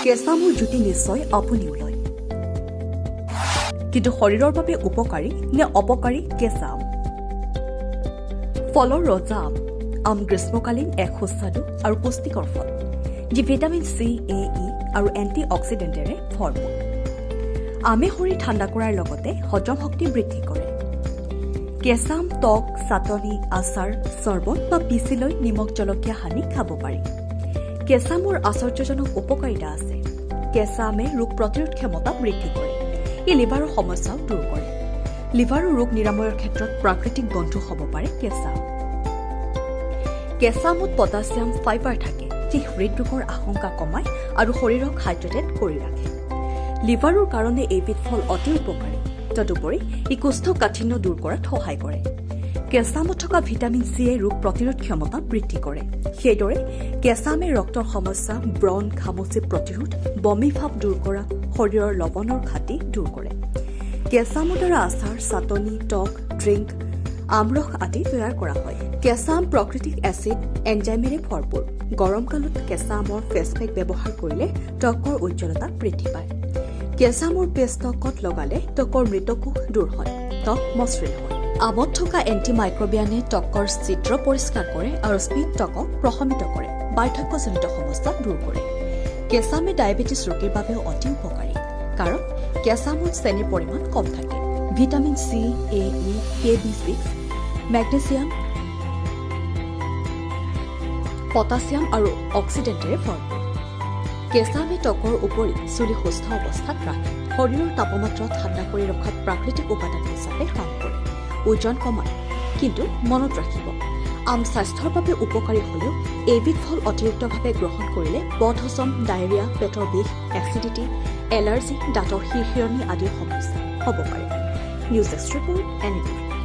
কেঁচা আমৰ জুতি নিশ্চয় আপুনিও লয়, কিন্তু শৰীৰৰ বাবে উপকাৰী নে অপকাৰী কেঁচা আম? ফলৰ ৰজা আম গ্ৰীষ্মকালীন এক সুস্বাদু আৰু পুষ্টিকৰ ফল, যি ভিটামিন চি, এ, ই আৰু এণ্টি অক্সিডেণ্টেৰে ভৰপূৰ। আমে শৰীৰ ঠাণ্ডা কৰাৰ লগতে হজম শক্তি বৃদ্ধি কৰে। কেঁচা আম টক, চাটনি, আচাৰ, চৰ্বত বা পিচি লৈ নিমখ জলকীয়া সানি খাব পাৰি। কেঁচা আমৰ আশ্চৰ্যজনক উপকাৰিতা আছে। কেঁচা আমে ৰোগ প্ৰতিৰোধ ক্ষমতা বৃদ্ধি কৰে। ই লিভাৰৰ সমস্যাও দূৰ কৰে। লিভাৰৰ ৰোগ নিৰাময়ৰ ক্ষেত্ৰত প্ৰাকৃতিক বন্ধু হ'ব পাৰে কেঁচা আম। কেঁচা আমত পটাছিয়াম, ফাইবাৰ থাকে, যি হৃদৰোগৰ আশংকা কমায় আৰু শৰীৰক হাইড্ৰেটেড কৰি ৰাখে। লিভাৰৰ কাৰণে এইবিধ ফল অতি উপকাৰী। তদুপৰি ই কোষ্ঠকাঠিন্য দূৰ কৰাত সহায় কৰে। কেঁচা আমত থকা ভিটামিন চিয়ে ৰোগ প্ৰতিৰোধ ক্ষমতা বৃদ্ধি কৰে। সেইদৰে কেঁচা আমে ৰক্তৰ সমস্যা, ব্ৰণ, ঘামচি প্ৰতিৰোধ, বমি ভাৱ দূৰ কৰা, শৰীৰৰ লৱণৰ ঘাটি দূৰ কৰে। কেঁচা আমৰ দ্বাৰা আচাৰ, চাটনি, টক, ড্ৰিংক, আমৰস আদি তৈয়াৰ কৰা হয়। কেঁচা আম প্ৰাকৃতিক এচিড, এনজাইমেৰে ভৰপূৰ। গৰম কালত কেঁচা আমৰ ফেচ পেক ব্যৱহাৰ কৰিলে ত্বকৰ উজ্জ্বলতা বৃদ্ধি পায়। কেঁচা আমৰ পেষ্ট ত্বকত লগালে ত্বকৰ মৃতকোষ দূৰ হয়, ত্বক মসৃণ হয়। আমত থকা এণ্টিমাইক্ৰবিয়ানে ত্বকৰ ছিদ্ৰ পৰিষ্কাৰ কৰে আৰু স্পিড ত্বকক প্ৰশমিত কৰে, বাৰ্ধক্যজনিত সমস্যা দূৰ কৰে। কেঁচা আমে ডায়েবেটিছ ৰোগীৰ বাবেও অতি উপকাৰী, কাৰণ কেঁচা আমত চেনিৰ পৰিমাণ কম থাকে। ভিটামিন চি, এ, ই, K-B6, মেগনেছিয়াম, পটাছিয়াম আৰু অক্সিডেণ্টেৰে ভৰপূৰ। কেঁচা আমে ত্বকৰ উপৰি চুলি সুস্থ অৱস্থাত ৰাখে, শৰীৰৰ তাপমাত্ৰা ঠাণ্ডা কৰি ৰখাত প্ৰাকৃতিক উপাদান হিচাপে কাম কৰে, ওজন কমায়। কিন্তু মনত ৰাখিব, আম স্বাস্থ্যৰ বাবে উপকাৰী হ'লেও এইবিধ ফল অতিৰিক্তভাৱে গ্ৰহণ কৰিলে বদহজম, ডায়েৰিয়া, পেটৰ বিষ, এচিডিটি, এলাৰ্জি, দাঁতৰ শিৰশিৰণি আদিৰ সমস্যা হ'ব পাৰে। News desk report, NDTV।